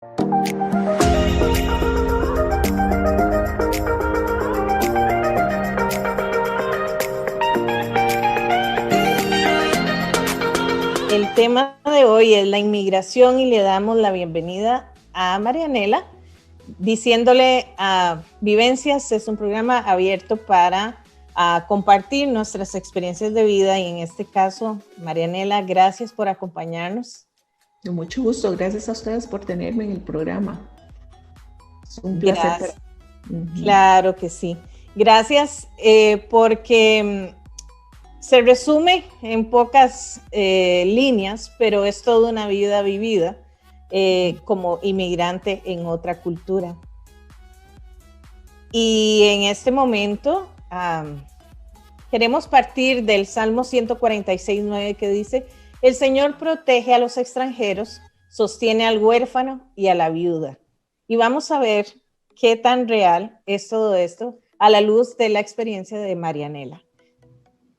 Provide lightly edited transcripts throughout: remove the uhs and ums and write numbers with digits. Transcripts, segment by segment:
El tema de hoy es la inmigración y le damos la bienvenida a Marianela, diciéndole a Vivencias es un programa abierto para compartir nuestras experiencias de vida y en este caso, Marianela, gracias por acompañarnos. Con mucho gusto, gracias a ustedes por tenerme en el programa. Es un placer. Claro que sí. Gracias porque se resume en pocas líneas, pero es toda una vida vivida como inmigrante en otra cultura. Y en este momento queremos partir del Salmo 146:9 que dice: el Señor protege a los extranjeros, sostiene al huérfano y a la viuda. Y vamos a ver qué tan real es todo esto a la luz de la experiencia de Marianela.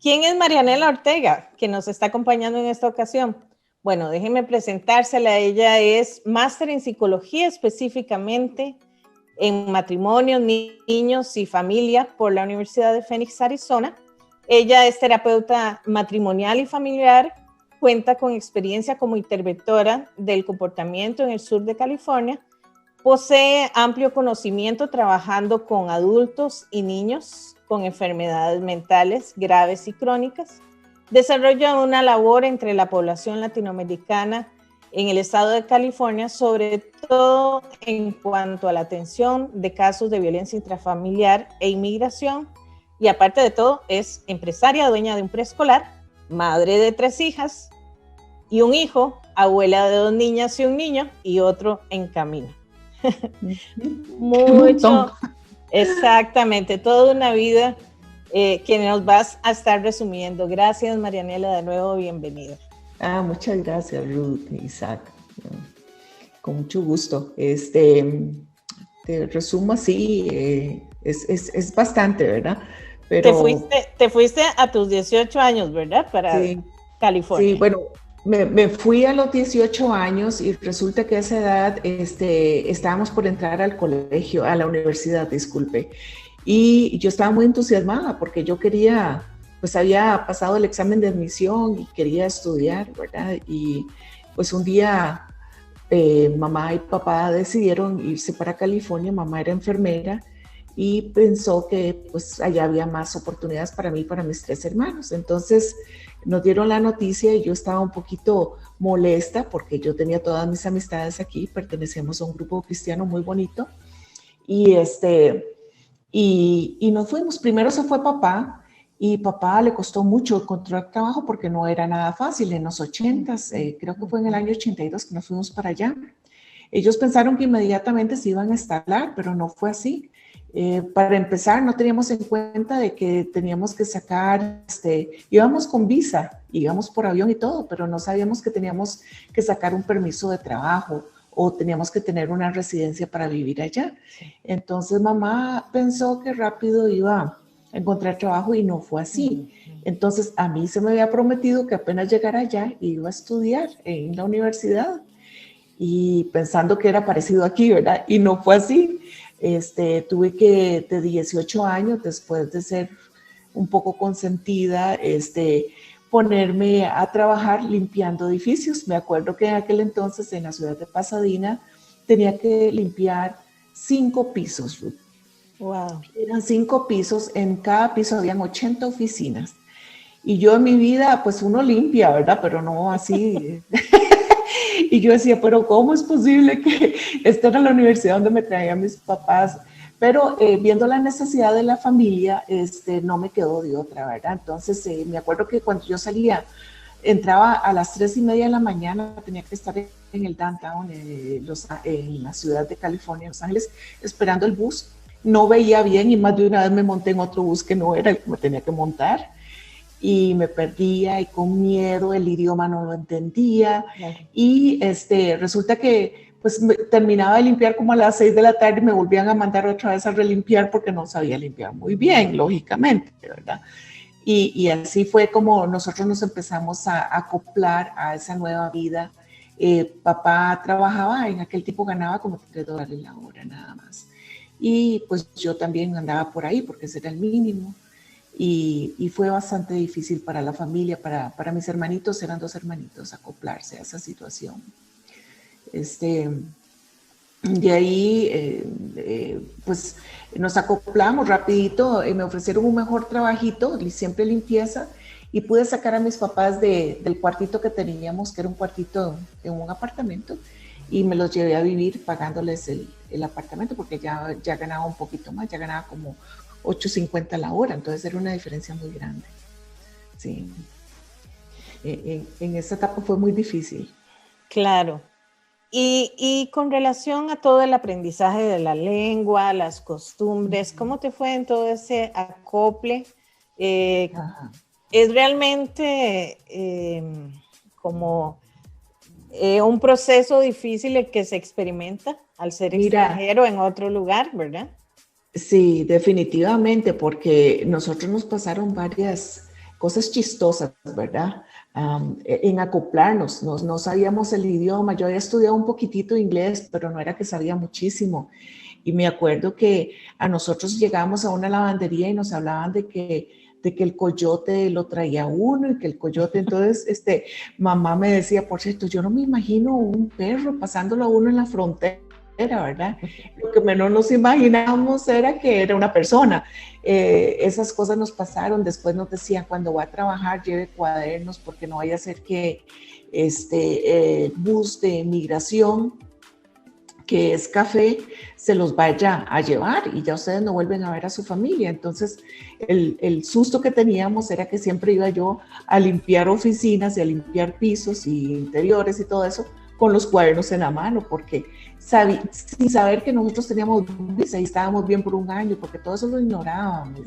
¿Quién es Marianela Ortega, que nos está acompañando en esta ocasión? Bueno, déjenme presentársela. Ella es máster en psicología, específicamente en matrimonios, niños y familia por la Universidad de Phoenix, Arizona. Ella es terapeuta matrimonial y familiar, cuenta con experiencia como interventora del comportamiento en el sur de California, posee amplio conocimiento trabajando con adultos y niños con enfermedades mentales graves y crónicas. Desarrolla una labor entre la población latinoamericana en el estado de California, sobre todo en cuanto a la atención de casos de violencia intrafamiliar e inmigración. Y aparte de todo, es empresaria, dueña de un preescolar, madre de 3 hijas y un hijo, abuela de 2 niñas y un niño y otro en camino. Mucho, exactamente, toda una vida que nos vas a estar resumiendo. Gracias, Marianela, de nuevo, bienvenida. Muchas gracias, Ruth y Isaac. Con mucho gusto. Te resumo así, es bastante, ¿verdad? Pero te fuiste a tus 18 años, ¿verdad? Para California. Sí, bueno, me fui a los 18 años y resulta que a esa edad estábamos por entrar al colegio, a la universidad, disculpe. Y yo estaba muy entusiasmada porque yo quería, pues había pasado el examen de admisión y quería estudiar, ¿verdad? Y pues un día mamá y papá decidieron irse para California. Mamá era enfermera y pensó que pues allá había más oportunidades para mí y para mis 3 hermanos. Entonces nos dieron la noticia y yo estaba un poquito molesta porque yo tenía todas mis amistades aquí, pertenecíamos a un grupo cristiano muy bonito y nos fuimos. Primero se fue papá y papá le costó mucho encontrar trabajo porque no era nada fácil en los 80s, creo que fue en el año 82 que nos fuimos para allá. Ellos pensaron que inmediatamente se iban a instalar, pero no fue así. Para empezar, no teníamos en cuenta de que teníamos que sacar, íbamos con visa, íbamos por avión y todo, pero no sabíamos que teníamos que sacar un permiso de trabajo o teníamos que tener una residencia para vivir allá. Entonces mamá pensó que rápido iba a encontrar trabajo y no fue así. Entonces a mí se me había prometido que apenas llegara allá iba a estudiar en la universidad y pensando que era parecido aquí, ¿verdad? Y no fue así. Tuve que, de 18 años, después de ser un poco consentida, ponerme a trabajar limpiando edificios. Me acuerdo que en aquel entonces en la ciudad de Pasadena tenía que limpiar 5 pisos, Ruth. Wow. Eran 5 pisos, en cada piso habían 80 oficinas. Y yo en mi vida, pues uno limpia, ¿verdad? Pero no así. Y yo decía, pero ¿cómo es posible que esta era la universidad donde me traían mis papás? Pero viendo la necesidad de la familia, no me quedó de otra, ¿verdad? Entonces me acuerdo que cuando yo salía, entraba a las 3:30 de la mañana, tenía que estar en el downtown, en la ciudad de California, Los Ángeles, esperando el bus. No veía bien y más de una vez me monté en otro bus que no era el que me tenía que montar. Y me perdía y con miedo, el idioma no lo entendía. Y resulta que pues terminaba de limpiar como a las 6 de la tarde y me volvían a mandar otra vez a relimpiar porque no sabía limpiar muy bien, lógicamente, ¿verdad? Y así fue como nosotros nos empezamos a acoplar a esa nueva vida Papá trabajaba, en aquel tiempo ganaba como $3 la hora nada más. Y pues yo también andaba por ahí porque ese era el mínimo. Y fue bastante difícil para la familia, para mis hermanitos, eran 2 hermanitos, acoplarse a esa situación. De ahí, pues nos acoplamos rapidito, me ofrecieron un mejor trabajito, siempre limpieza, y pude sacar a mis papás del cuartito que teníamos, que era un cuartito en un apartamento, y me los llevé a vivir pagándoles el apartamento, porque ya ganaba un poquito más, ya ganaba como $8.50 la hora, entonces era una diferencia muy grande. Sí. En esa etapa fue muy difícil. Claro. Y con relación a todo el aprendizaje de la lengua, las costumbres, ¿cómo te fue en todo ese acople? ¿Es realmente como un proceso difícil el que se experimenta al ser extranjero en otro lugar, verdad? Sí, definitivamente, porque nosotros nos pasaron varias cosas chistosas, ¿verdad? En acoplarnos, no sabíamos el idioma. Yo había estudiado un poquitito inglés, pero no era que sabía muchísimo. Y me acuerdo que a nosotros llegamos a una lavandería y nos hablaban de que el coyote lo traía uno y que el coyote, entonces, mamá me decía, por cierto, yo no me imagino un perro pasándolo a uno en la frontera, ¿verdad? Lo que menos nos imaginábamos era que era una persona. Esas cosas nos pasaron. Después nos decían, cuando va a trabajar, lleve cuadernos porque no vaya a ser que bus de migración, que es café, se los vaya a llevar y ya ustedes no vuelven a ver a su familia. Entonces, el susto que teníamos era que siempre iba yo a limpiar oficinas y a limpiar pisos y interiores y todo eso con los cuadernos en la mano, porque sin saber que nosotros teníamos visa y estábamos bien por un año, porque todo eso lo ignorábamos.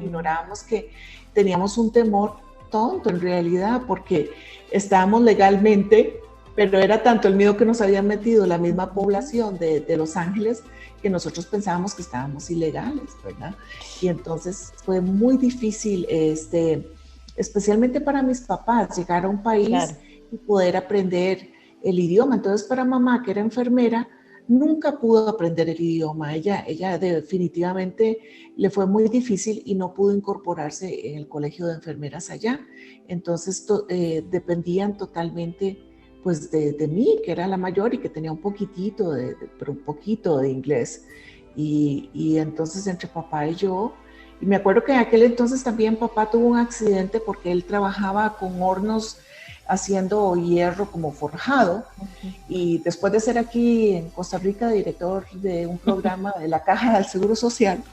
Ignorábamos que teníamos un temor tonto en realidad, porque estábamos legalmente, pero era tanto el miedo que nos habían metido la misma población de Los Ángeles que nosotros pensábamos que estábamos ilegales, ¿verdad? Y entonces fue muy difícil, especialmente para mis papás, llegar a un país y poder aprender el idioma. Entonces para mamá, que era enfermera, nunca pudo aprender el idioma. Ella definitivamente le fue muy difícil y no pudo incorporarse en el colegio de enfermeras allá. Entonces dependían totalmente pues de mí, que era la mayor y que tenía un poquitito, pero un poquito de inglés. Y entonces entre papá y yo, y me acuerdo que en aquel entonces también papá tuvo un accidente porque él trabajaba con hornos haciendo hierro como forjado, y después de ser aquí en Costa Rica director de un programa de la Caja del Seguro Social,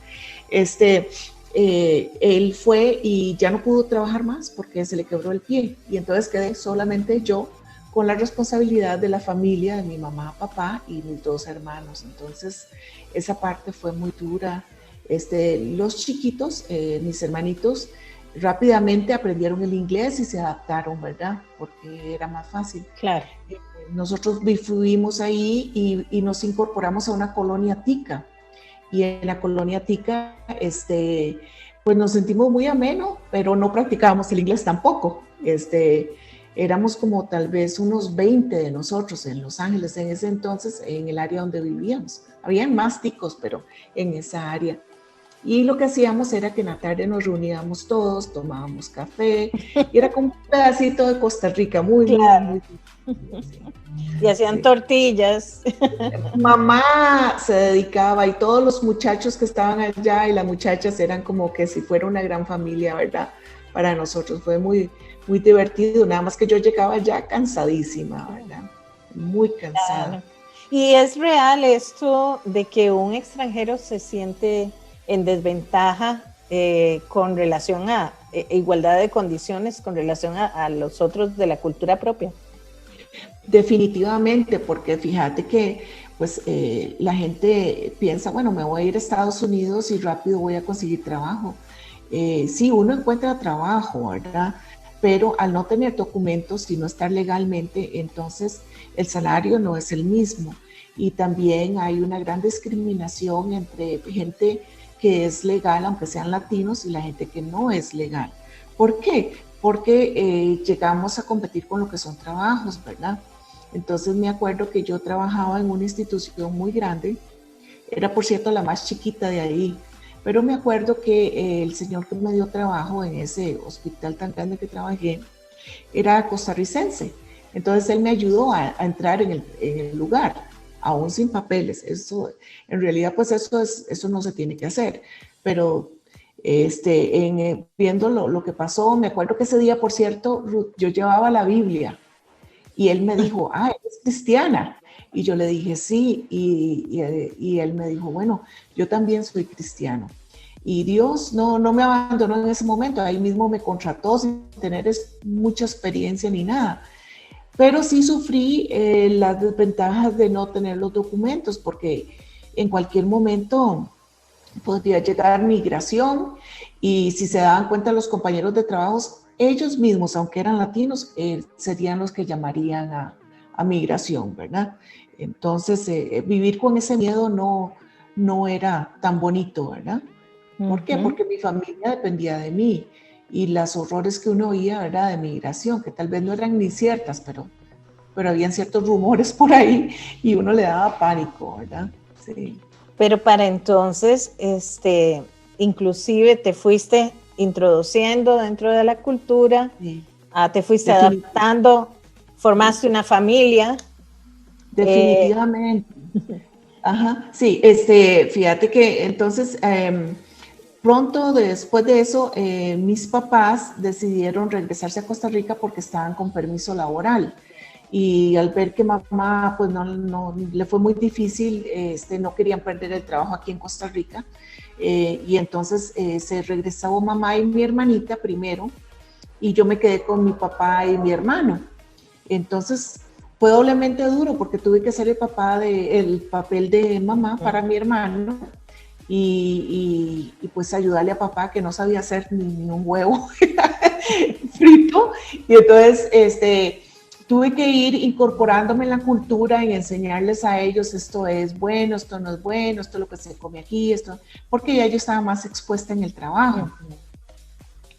él fue y ya no pudo trabajar más porque se le quebró el pie, y entonces quedé solamente yo con la responsabilidad de la familia, de mi mamá, papá y mis 2 hermanos. Entonces esa parte fue muy dura. Los chiquitos, mis hermanitos, rápidamente aprendieron el inglés y se adaptaron, ¿verdad? Porque era más fácil. Claro. Nosotros fuimos ahí y nos incorporamos a una colonia tica. Y en la colonia tica, pues nos sentimos muy ameno, pero no practicábamos el inglés tampoco. Éramos como tal vez unos 20 de nosotros en Los Ángeles en ese entonces, en el área donde vivíamos. Habían más ticos, pero en esa área. Y lo que hacíamos era que en la tarde nos reuníamos todos, tomábamos café, y era como un pedacito de Costa Rica, muy, claro. muy sí. Y hacían tortillas. Mamá se dedicaba, y todos los muchachos que estaban allá y las muchachas eran como que si fuera una gran familia, ¿verdad? Para nosotros fue muy, muy divertido, nada más que yo llegaba ya cansadísima, ¿verdad? Muy cansada. Claro. Y es real esto de que un extranjero se siente en desventaja con relación a igualdad de condiciones, con relación a los otros de la cultura propia. Definitivamente, porque fíjate que pues la gente piensa, bueno, me voy a ir a Estados Unidos y rápido voy a conseguir trabajo. Sí, uno encuentra trabajo, ¿verdad? Pero al no tener documentos y no estar legalmente, entonces el salario no es el mismo. Y también hay una gran discriminación entre gente que es legal, aunque sean latinos, y la gente que no es legal. ¿Por qué? Porque llegamos a competir con lo que son trabajos, ¿verdad? Entonces me acuerdo que yo trabajaba en una institución muy grande, era por cierto la más chiquita de ahí, pero me acuerdo que el señor que me dio trabajo en ese hospital tan grande que trabajé era costarricense. Entonces él me ayudó a entrar en el lugar, aún sin papeles. Eso, en realidad, pues eso no se tiene que hacer. Pero viendo lo que pasó, me acuerdo que ese día, por cierto, Ruth, yo llevaba la Biblia y él me dijo, ¿eres cristiana? Y yo le dije, sí, y él me dijo, bueno, yo también soy cristiano. Y Dios no me abandonó en ese momento, ahí mismo me contrató sin tener mucha experiencia ni nada. Pero sí sufrí las desventajas de no tener los documentos, porque en cualquier momento podría llegar migración y si se daban cuenta los compañeros de trabajo, ellos mismos, aunque eran latinos, serían los que llamarían a migración, ¿verdad? Entonces, vivir con ese miedo no era tan bonito, ¿verdad? ¿Por qué? Porque mi familia dependía de mí y las horrores que uno oía, ¿verdad? De migración, que tal vez no eran ni ciertas, pero habían ciertos rumores por ahí y uno le daba pánico, ¿verdad? Sí. Pero para entonces, inclusive te fuiste introduciendo dentro de la cultura, Sí. te fuiste adaptando, formaste una familia. Definitivamente. Ajá, sí, fíjate que entonces pronto después de eso mis papás decidieron regresarse a Costa Rica porque estaban con permiso laboral y al ver que mamá pues no le fue muy difícil, no querían perder el trabajo aquí en Costa Rica y entonces se regresó mamá y mi hermanita primero y yo me quedé con mi papá y mi hermano. Entonces fue doblemente duro porque tuve que hacer el papel de mamá para mi hermano y pues ayudarle a papá que no sabía hacer ni un huevo frito. Y entonces tuve que ir incorporándome en la cultura y enseñarles a ellos esto es bueno, esto no es bueno, esto es lo que se come aquí, esto, porque ya yo estaba más expuesta en el trabajo.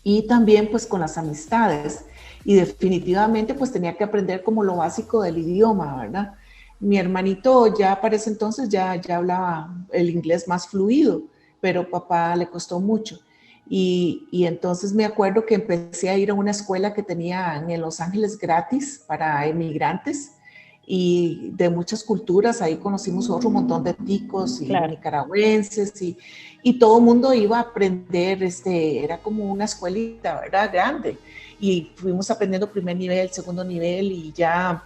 Y también pues con las amistades. Y definitivamente pues tenía que aprender como lo básico del idioma, ¿verdad? Mi hermanito ya para ese entonces ya hablaba el inglés más fluido, pero papá le costó mucho. Y entonces me acuerdo que empecé a ir a una escuela que tenían en Los Ángeles gratis para emigrantes y de muchas culturas. Ahí conocimos otro montón de ticos y nicaragüenses y todo el mundo iba a aprender, era como una escuelita, ¿verdad? Grande. Y fuimos aprendiendo primer nivel, segundo nivel y ya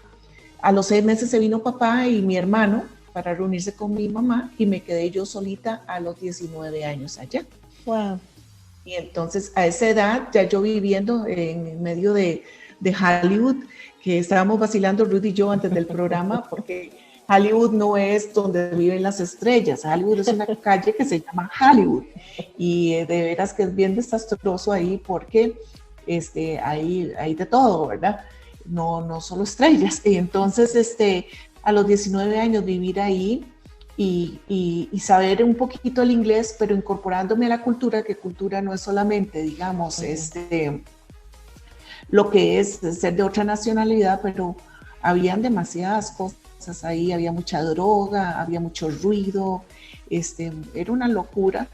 a los 6 meses se vino papá y mi hermano para reunirse con mi mamá y me quedé yo solita a los 19 años allá. Wow. Y entonces a esa edad ya yo viviendo en medio de Hollywood, que estábamos vacilando Ruth y yo antes del programa, porque Hollywood no es donde viven las estrellas, Hollywood es una calle que se llama Hollywood y de veras que es bien desastroso ahí porque hay de todo, ¿verdad? No solo estrellas. Y entonces a los 19 años vivir ahí y saber un poquito el inglés, pero incorporándome a la cultura, que cultura no es solamente, digamos, lo que es ser de otra nacionalidad, pero habían demasiadas cosas ahí, había mucha droga, había mucho ruido, era una locura.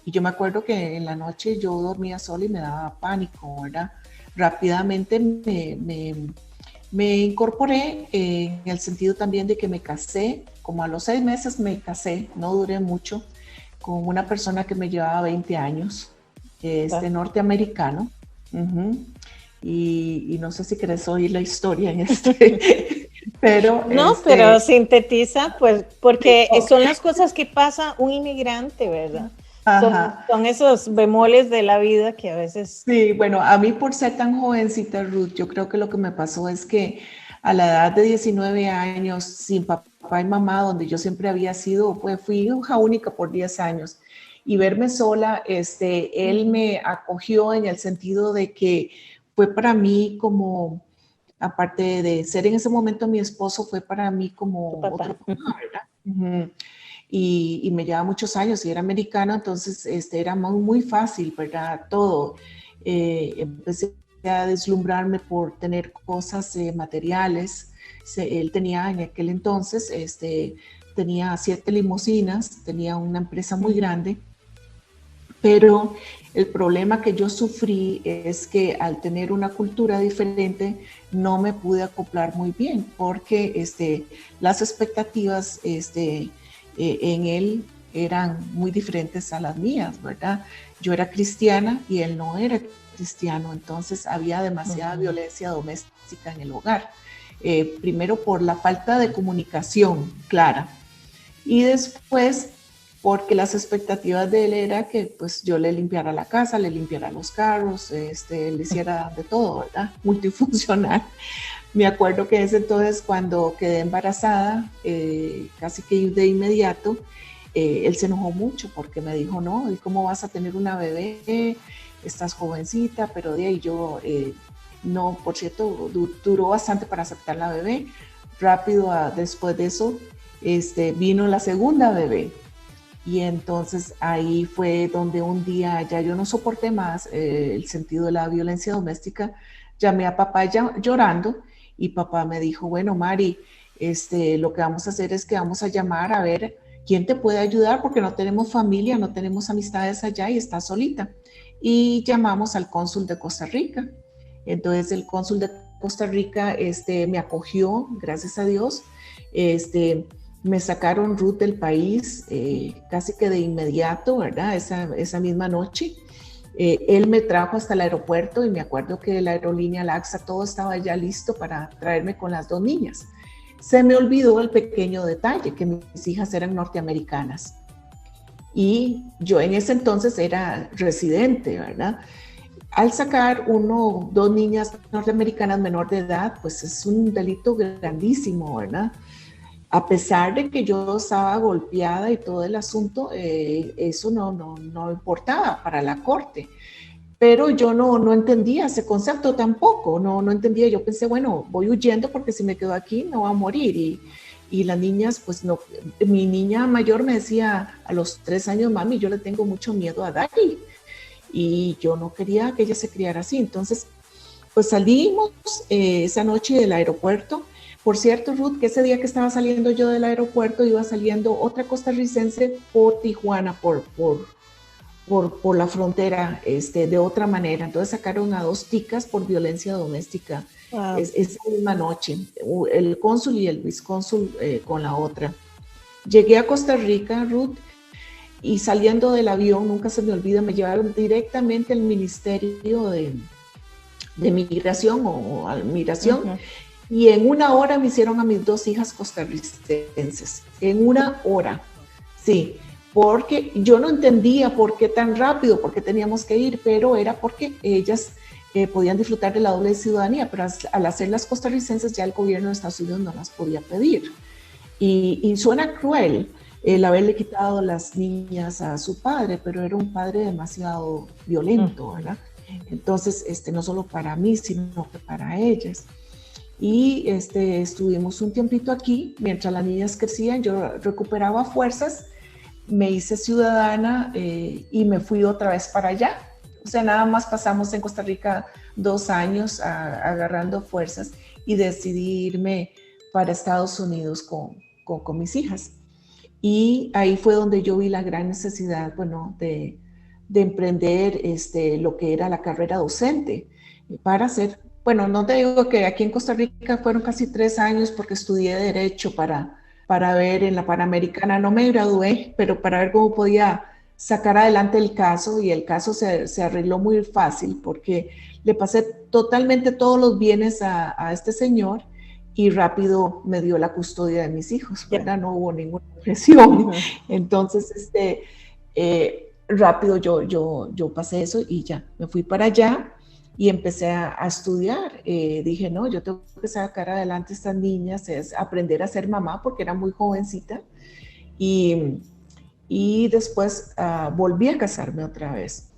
Y yo me acuerdo que en la noche yo dormía sola y me daba pánico, ¿verdad? Rápidamente me incorporé en el sentido también de que me casé, como a los 6 meses me casé, no duré mucho, con una persona que me llevaba 20 años, norteamericano. Y no sé si querés oír la historia en pero... No, pero sintetiza, pues, porque son las cosas que pasa un inmigrante, ¿verdad? Son esos bemoles de la vida que a veces... Sí, bueno, a mí por ser tan jovencita, Ruth, yo creo que lo que me pasó es que a la edad de 19 años, sin papá y mamá, donde yo siempre había sido, pues fui hija única por 10 años, y verme sola, él me acogió en el sentido de que fue para mí como, aparte de ser en ese momento mi esposo, fue para mí como otro papá, ¿verdad? Y me lleva muchos años y era americano, entonces era muy fácil, ¿verdad? Todo. Empecé a deslumbrarme por tener cosas materiales, Él tenía en aquel entonces, tenía 7 limusinas, tenía una empresa muy grande, pero el problema que yo sufrí es que al tener una cultura diferente no me pude acoplar muy bien porque las expectativas en él eran muy diferentes a las mías, ¿verdad? Yo era cristiana y él no era cristiano, entonces había demasiada violencia doméstica en el hogar. Primero por la falta de comunicación clara y después porque las expectativas de él era que pues yo le limpiara la casa, le limpiara los carros, le hiciera de todo, ¿verdad? Multifuncional. Me acuerdo que ese entonces cuando quedé embarazada, casi que de inmediato, él se enojó mucho porque me dijo, no, ¿y cómo vas a tener una bebé? Estás jovencita, pero de ahí yo, no, por cierto, duró bastante para aceptar la bebé. Rápido después de eso, vino la segunda bebé. Y entonces ahí fue donde un día ya yo no soporté más el sentido de la violencia doméstica. Llamé a papá llorando y papá me dijo, bueno, Mari, lo que vamos a hacer es que vamos a llamar a ver quién te puede ayudar porque no tenemos familia, no tenemos amistades allá y estás solita. Y llamamos al cónsul de Costa Rica. Entonces el cónsul de Costa Rica me acogió, gracias a Dios. Me sacaron Ruth del país casi que de inmediato, ¿verdad? Esa misma noche. Él me trajo hasta el aeropuerto y me acuerdo que la aerolínea LAXA, todo estaba ya listo para traerme con las 2 niñas. Se me olvidó el pequeño detalle, que mis hijas eran norteamericanas. Y yo en ese entonces era residente, ¿verdad? Al sacar 2 niñas norteamericanas menor de edad, pues es un delito grandísimo, ¿verdad? A pesar de que yo estaba golpeada y todo el asunto, eso no importaba para la corte. Pero yo no entendía ese concepto tampoco, no entendía. Yo pensé, bueno, voy huyendo porque si me quedo aquí me voy a morir. Y las niñas, pues no, mi niña mayor me decía a los 3 años, mami, yo le tengo mucho miedo a Daddy. Y yo no quería que ella se criara así. Entonces, pues salimos esa noche del aeropuerto. Por cierto, Ruth, que ese día que estaba saliendo yo del aeropuerto iba saliendo otra costarricense por Tijuana, por la frontera, de otra manera. Entonces sacaron a 2 ticas por violencia doméstica. Wow. Esa misma noche, el cónsul y el vicónsul con la otra. Llegué a Costa Rica, Ruth, y saliendo del avión, nunca se me olvida, me llevaron directamente al Ministerio de Migración o a Migración. Y en 1 hora me hicieron a mis 2 hijas costarricenses. En 1 hora, sí. Porque yo no entendía por qué tan rápido, por qué teníamos que ir, pero era porque ellas podían disfrutar de la doble ciudadanía, pero al hacerlas costarricenses ya el gobierno de Estados Unidos no las podía pedir. Y suena cruel el haberle quitado las niñas a su padre, pero era un padre demasiado violento, ¿verdad? Entonces, no solo para mí, sino que para ellas. Y estuvimos un tiempito aquí, mientras las niñas crecían, yo recuperaba fuerzas, me hice ciudadana y me fui otra vez para allá. O sea, nada más pasamos en Costa Rica 2 años agarrando fuerzas y decidí irme para Estados Unidos con mis hijas. Y ahí fue donde yo vi la gran necesidad, bueno, de emprender lo que era la carrera docente para hacer. Bueno, no te digo que aquí en Costa Rica fueron casi 3 años porque estudié Derecho para ver en la Panamericana, no me gradué, pero para ver cómo podía sacar adelante el caso, y el caso se arregló muy fácil porque le pasé totalmente todos los bienes a este señor y rápido me dio la custodia de mis hijos, ¿verdad? No hubo ninguna presión. Entonces, rápido yo pasé eso y ya, me fui para allá. Y empecé a estudiar. Dije, no, yo tengo que sacar adelante a estas niñas, es aprender a ser mamá porque era muy jovencita. Y después volví a casarme otra vez.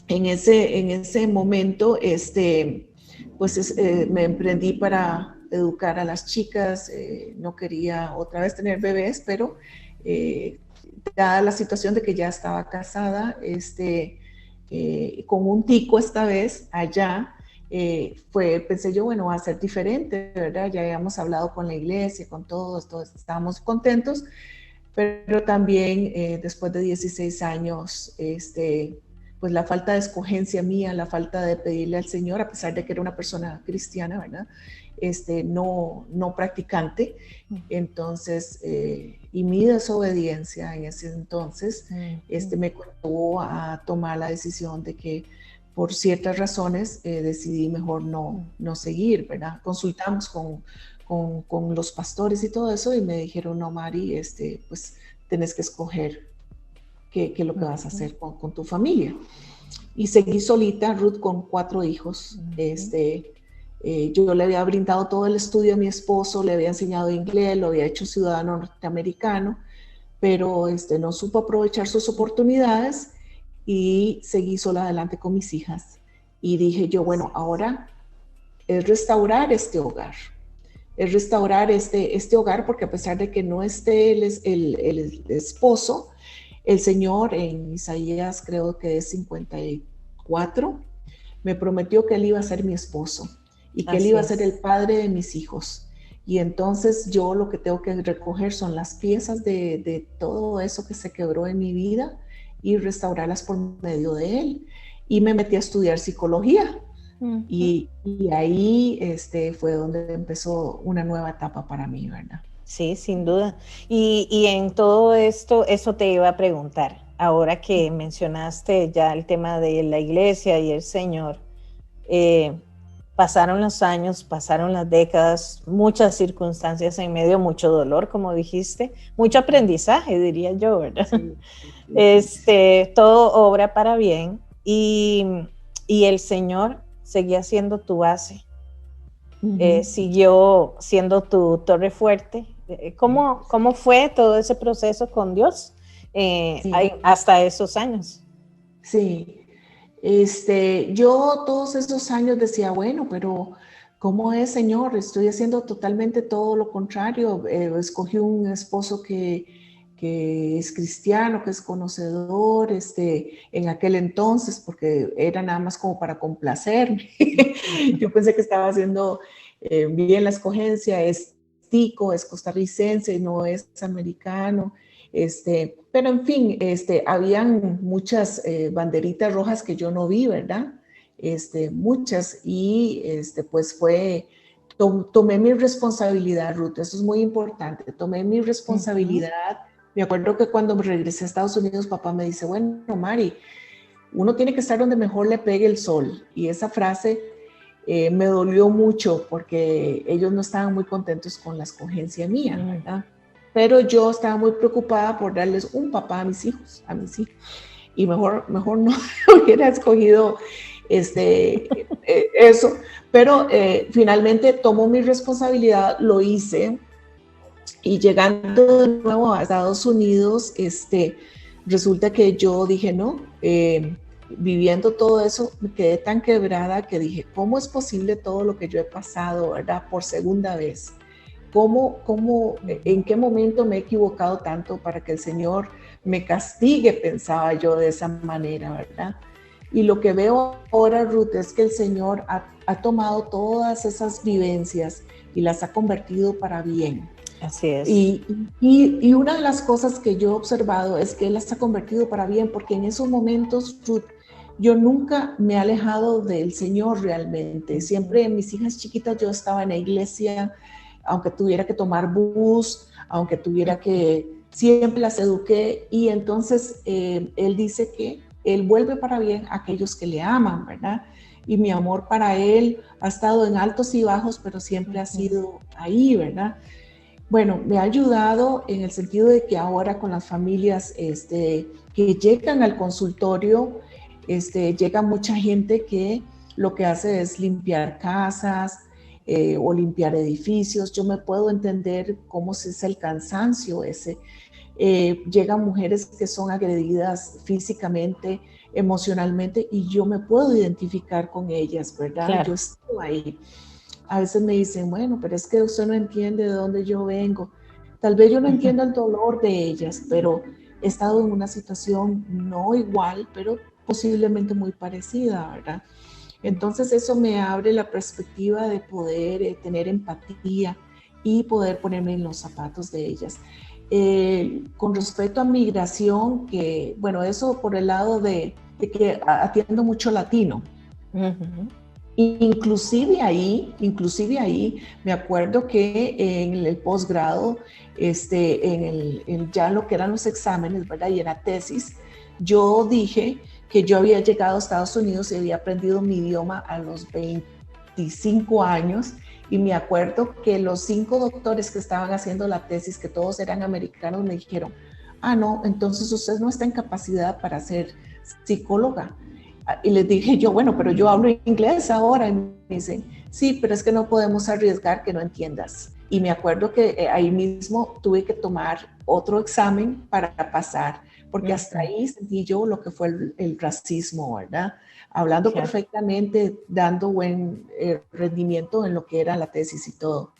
En ese momento, pues me emprendí para educar a las chicas. No quería otra vez tener bebés, pero dada la situación de que ya estaba casada, con un tico esta vez allá, pensé yo, bueno, va a ser diferente, ¿verdad? Ya habíamos hablado con la iglesia, con todos estábamos contentos, pero también después de 16 años, pues la falta de escogencia mía, la falta de pedirle al Señor, a pesar de que era una persona cristiana, ¿verdad? No practicante. Entonces, y mi desobediencia en ese entonces, me llevó a tomar la decisión de que por ciertas razones decidí mejor no seguir, ¿verdad? Consultamos con los pastores y todo eso y me dijeron, no, Mari, pues tenés que escoger qué es lo que vas a hacer con tu familia. Y seguí solita, Ruth, con 4 hijos. Yo le había brindado todo el estudio a mi esposo, le había enseñado inglés, lo había hecho ciudadano norteamericano, pero no supo aprovechar sus oportunidades y seguí sola adelante con mis hijas. Y dije yo, bueno, ahora es restaurar este hogar. Es restaurar este hogar, porque a pesar de que no esté el esposo, el Señor en Isaías creo que es 54, me prometió que Él iba a ser mi esposo y que Él iba a ser el padre de mis hijos. Y entonces yo lo que tengo que recoger son las piezas de todo eso que se quebró en mi vida y restaurarlas por medio de Él. Y me metí a estudiar psicología. Y ahí fue donde empezó una nueva etapa para mí, ¿verdad? Sí, sin duda. Y en todo esto, eso te iba a preguntar, ahora que mencionaste ya el tema de la iglesia y el Señor, pasaron los años, pasaron las décadas, muchas circunstancias en medio, mucho dolor, como dijiste, mucho aprendizaje, diría yo, ¿verdad? Sí. Todo obra para bien y el Señor seguía siendo tu base, siguió siendo tu torre fuerte. ¿Cómo fue todo ese proceso con Dios hasta esos años? Sí, yo todos esos años decía, bueno, pero ¿cómo es, Señor? Estoy haciendo totalmente todo lo contrario. Escogí un esposo que es cristiano, que es conocedor, en aquel entonces, porque era nada más como para complacerme. Yo pensé que estaba haciendo bien la escogencia, es tico, es costarricense, no es americano. Pero en fin, habían muchas banderitas rojas que yo no vi, ¿verdad? Muchas, y pues tomé mi responsabilidad, Ruth, eso es muy importante, tomé mi responsabilidad. Me acuerdo que cuando me regresé a Estados Unidos, papá me dice, bueno, Mari, uno tiene que estar donde mejor le pegue el sol, y esa frase me dolió mucho porque ellos no estaban muy contentos con la escogencia mía, ¿verdad? Pero yo estaba muy preocupada por darles un papá a mis hijos, y mejor no hubiera escogido eso, pero finalmente tomo mi responsabilidad, lo hice, y llegando de nuevo a Estados Unidos, resulta que yo dije, no, viviendo todo eso, me quedé tan quebrada que dije, ¿cómo es posible todo lo que yo he pasado, verdad, por segunda vez? ¿En qué momento me he equivocado tanto para que el Señor me castigue? Pensaba yo de esa manera, ¿verdad? Y lo que veo ahora, Ruth, es que el Señor ha tomado todas esas vivencias y las ha convertido para bien. Así es. Y una de las cosas que yo he observado es que Él las ha convertido para bien, porque en esos momentos, Ruth, yo nunca me he alejado del Señor realmente. Siempre en mis hijas chiquitas yo estaba en la iglesia, aunque tuviera que tomar bus, aunque tuviera siempre las eduqué, y entonces Él dice que Él vuelve para bien a aquellos que le aman, ¿verdad? Y mi amor para Él ha estado en altos y bajos, pero siempre ha sido ahí, ¿verdad? Bueno, me ha ayudado en el sentido de que ahora con las familias que llegan al consultorio, llega mucha gente que lo que hace es limpiar casas o limpiar edificios. Yo me puedo entender cómo es el cansancio ese. Llegan mujeres que son agredidas físicamente, emocionalmente, y yo me puedo identificar con ellas, ¿verdad? Claro. Yo estoy ahí. A veces me dicen, bueno, pero es que usted no entiende de dónde yo vengo. Tal vez yo no entiendo el dolor de ellas, pero he estado en una situación no igual, pero posiblemente muy parecida, ¿verdad? Entonces eso me abre la perspectiva de poder tener empatía y poder ponerme en los zapatos de ellas. Con respecto a migración, que bueno, eso por el lado de que atiendo mucho latino. Uh-huh. Inclusive ahí, me acuerdo que en el posgrado, en ya lo que eran los exámenes, ¿verdad? Y en la tesis, yo dije que yo había llegado a Estados Unidos y había aprendido mi idioma a los 25 años. Y me acuerdo que los 5 doctores que estaban haciendo la tesis, que todos eran americanos, me dijeron, no, entonces usted no está en capacidad para ser psicóloga. Y les dije yo, bueno, pero yo hablo inglés ahora. Y me dicen, sí, pero es que no podemos arriesgar que no entiendas. Y me acuerdo que ahí mismo tuve que tomar otro examen para pasar, porque hasta ahí sentí yo lo que fue el racismo, ¿verdad? Hablando perfectamente, dando buen rendimiento en lo que era la tesis y todo.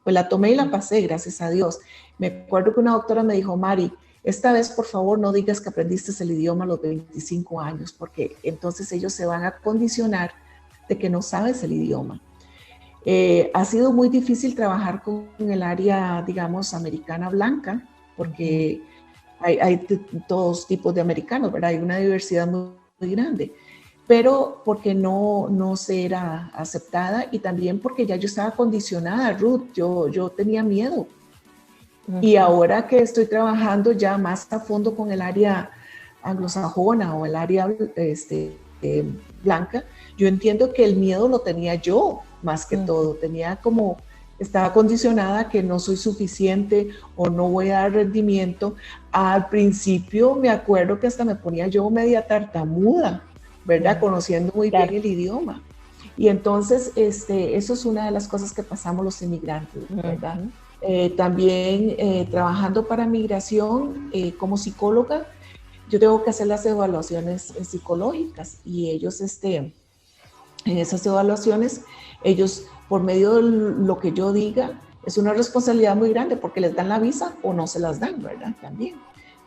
Pues la tomé y la pasé, gracias a Dios. Me acuerdo que una doctora me dijo, Mari, esta vez, por favor, no digas que aprendiste el idioma a los 25 años, porque entonces ellos se van a condicionar de que no sabes el idioma. Ha sido muy difícil trabajar con el área, digamos, americana blanca, porque hay todos tipos de americanos, ¿verdad? Hay una diversidad muy grande, pero porque no se era aceptada y también porque ya yo estaba condicionada, Ruth, yo tenía miedo. Y ahora que estoy trabajando ya más a fondo con el área anglosajona o el área blanca, yo entiendo que el miedo lo tenía yo más que todo. Estaba condicionada que no soy suficiente o no voy a dar rendimiento. Al principio me acuerdo que hasta me ponía yo media tartamuda, ¿verdad? Conociendo muy bien el idioma. Y entonces eso es una de las cosas que pasamos los inmigrantes, ¿verdad? También trabajando para migración como psicóloga, yo tengo que hacer las evaluaciones psicológicas y ellos, en esas evaluaciones, ellos, por medio de lo que yo diga, es una responsabilidad muy grande porque les dan la visa o no se las dan, ¿verdad? También.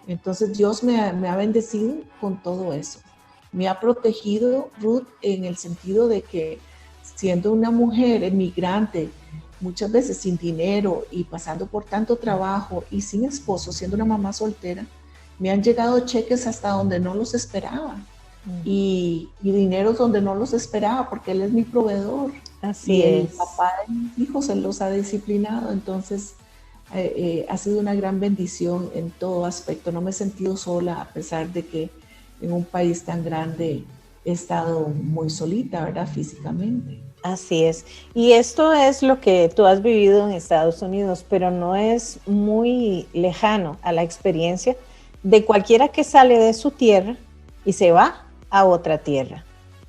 Entonces Dios me ha bendecido con todo eso. Me ha protegido, Ruth, en el sentido de que siendo una mujer emigrante, muchas veces sin dinero y pasando por tanto trabajo y sin esposo, siendo una mamá soltera, me han llegado cheques hasta donde no los esperaba y dineros donde no los esperaba porque él es mi proveedor. Así es. El papá de mis hijos, él los ha disciplinado, entonces ha sido una gran bendición en todo aspecto. No me he sentido sola a pesar de que en un país tan grande he estado muy solita, ¿verdad? Físicamente. Así es. Y esto es lo que tú has vivido en Estados Unidos, pero no es muy lejano a la experiencia de cualquiera que sale de su tierra y se va a otra tierra,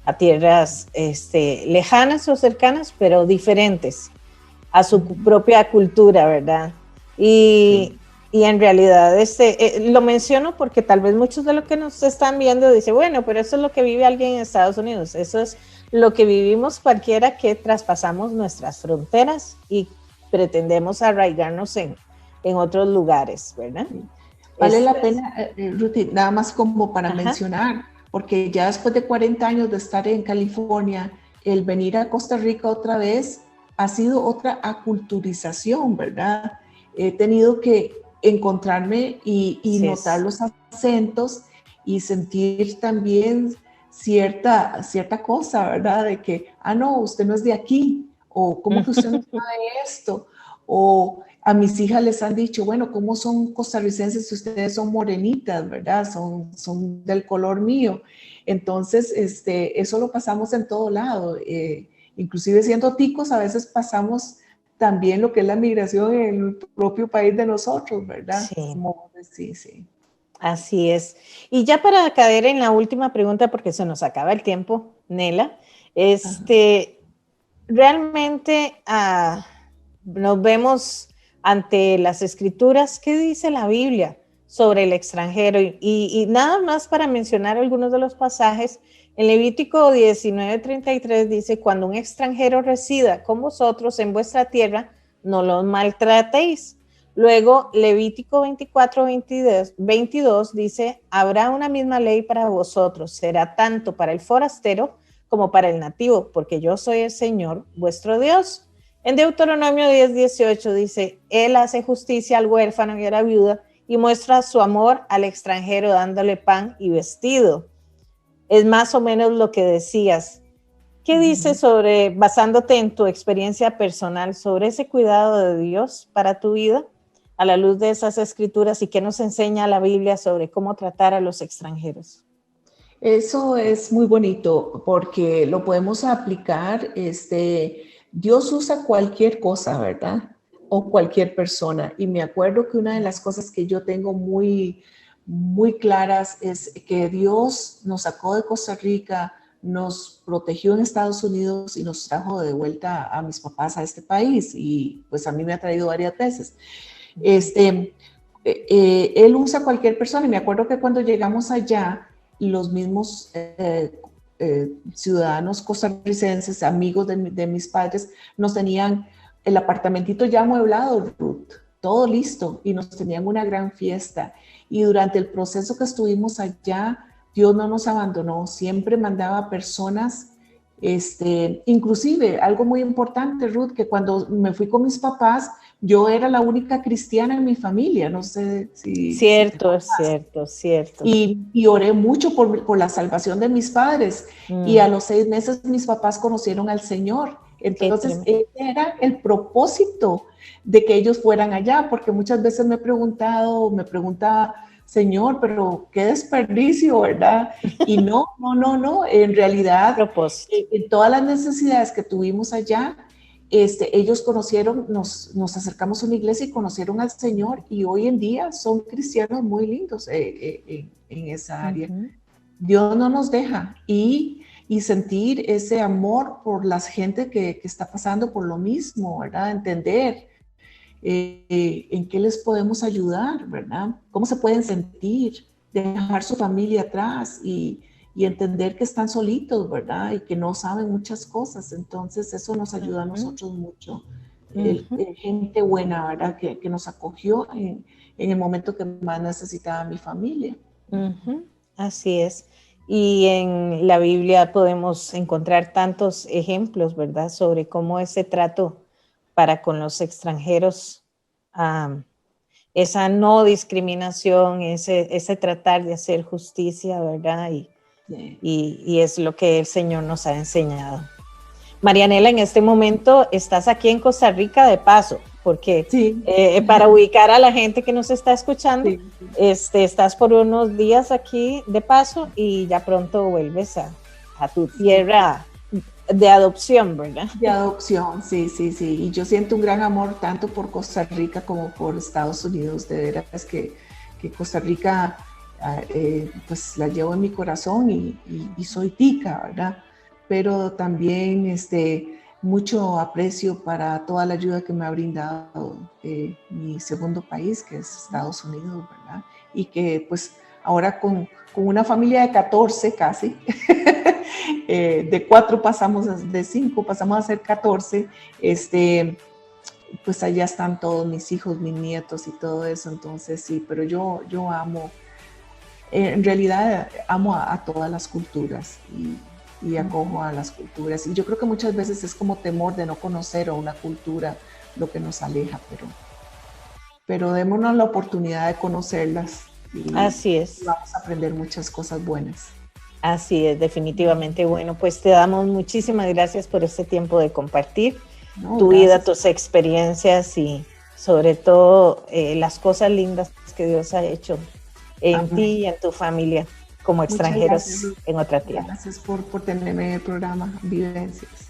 a tierras lejanas o cercanas, pero diferentes a su propia cultura, ¿verdad? Y en realidad lo menciono porque tal vez muchos de los que nos están viendo dicen, bueno, pero eso es lo que vive alguien en Estados Unidos, eso es lo que vivimos cualquiera que traspasamos nuestras fronteras y pretendemos arraigarnos en otros lugares, ¿verdad? Vale la pena, Ruth, nada más como para mencionar, porque ya después de 40 años de estar en California, el venir a Costa Rica otra vez ha sido otra aculturización, ¿verdad? He tenido que encontrarme y notar los acentos y sentir también cierta cosa, ¿verdad? De que, no, usted no es de aquí, o ¿cómo que usted no sabe esto? O a mis hijas les han dicho, bueno, ¿cómo son costarricenses si ustedes son morenitas, ¿verdad? Son del color mío. Entonces, eso lo pasamos en todo lado. Inclusive siendo ticos, a veces pasamos también lo que es la migración en el propio país de nosotros, ¿verdad? Sí. Sí. Así es. Y ya para caer en la última pregunta, porque se nos acaba el tiempo, Nela, realmente nos vemos ante las escrituras. ¿Qué dice la Biblia sobre el extranjero? Y nada más para mencionar algunos de los pasajes, en Levítico 19:33 dice, cuando un extranjero resida con vosotros en vuestra tierra, no los maltratéis. Luego, Levítico 24:22 dice, habrá una misma ley para vosotros, será tanto para el forastero como para el nativo, porque yo soy el Señor vuestro Dios. En Deuteronomio 10:18 dice, Él hace justicia al huérfano y a la viuda y muestra su amor al extranjero dándole pan y vestido. Es más o menos lo que decías. ¿Qué dices sobre, basándote en tu experiencia personal, sobre ese cuidado de Dios para tu vida a la luz de esas escrituras y qué nos enseña la Biblia sobre cómo tratar a los extranjeros? Eso es muy bonito porque lo podemos aplicar, Dios usa cualquier cosa, ¿verdad? O cualquier persona. Y me acuerdo que una de las cosas que yo tengo muy, muy claras es que Dios nos sacó de Costa Rica, nos protegió en Estados Unidos y nos trajo de vuelta a mis papás a este país. Y pues a mí me ha traído varias veces. Él usa cualquier persona y me acuerdo que cuando llegamos allá, los mismos ciudadanos costarricenses, amigos de mis padres, nos tenían el apartamentito ya amueblado, Ruth, todo listo, y nos tenían una gran fiesta. Y durante el proceso que estuvimos allá, Dios no nos abandonó, siempre mandaba personas, inclusive algo muy importante, Ruth, que cuando me fui con mis papás, yo era la única cristiana en mi familia, no sé si... Cierto, cierto. Y oré mucho por la salvación de mis padres. Y a los 6 meses mis papás conocieron al Señor. Entonces, ese era el propósito de que ellos fueran allá, porque muchas veces me preguntaba, Señor, pero qué desperdicio, ¿verdad? Y no, en realidad, en todas las necesidades que tuvimos allá, ellos conocieron, nos acercamos a una iglesia y conocieron al Señor y hoy en día son cristianos muy lindos en esa área. Dios no nos deja y sentir ese amor por la gente que está pasando por lo mismo, ¿verdad? Entender en qué les podemos ayudar, ¿verdad? Cómo se pueden sentir, dejar su familia atrás y entender que están solitos, ¿verdad? Y que no saben muchas cosas. Entonces, eso nos ayuda a nosotros mucho. Gente buena, ¿verdad? Que nos acogió en el momento que más necesitaba mi familia. Así es. Y en la Biblia podemos encontrar tantos ejemplos, ¿verdad? Sobre cómo ese trato para con los extranjeros, esa no discriminación, ese tratar de hacer justicia, ¿verdad? Y es lo que el Señor nos ha enseñado. Marianela, en este momento estás aquí en Costa Rica de paso, porque para ubicar a la gente que nos está escuchando, estás por unos días aquí de paso y ya pronto vuelves a tu tierra de adopción, ¿verdad? De adopción, sí. Y yo siento un gran amor tanto por Costa Rica como por Estados Unidos. De veras que Costa Rica... pues la llevo en mi corazón y soy tica, ¿verdad? Pero también mucho aprecio para toda la ayuda que me ha brindado mi segundo país, que es Estados Unidos, ¿verdad? Y que pues ahora con una familia de 14 casi, de 4 pasamos, de 5 pasamos a ser 14, pues allá están todos mis hijos, mis nietos y todo eso, entonces sí, pero yo amo. En realidad amo a todas las culturas y acojo a las culturas. Y yo creo que muchas veces es como temor de no conocer a una cultura lo que nos aleja, pero démonos la oportunidad de conocerlas. Así es. Vamos a aprender muchas cosas buenas. Así es, definitivamente. Bueno, pues te damos muchísimas gracias por este tiempo de compartir tu vida, tus experiencias y sobre todo las cosas lindas que Dios ha hecho en ti y en tu familia como extranjeros en otra tierra. Gracias por tenerme en el programa Vivencias.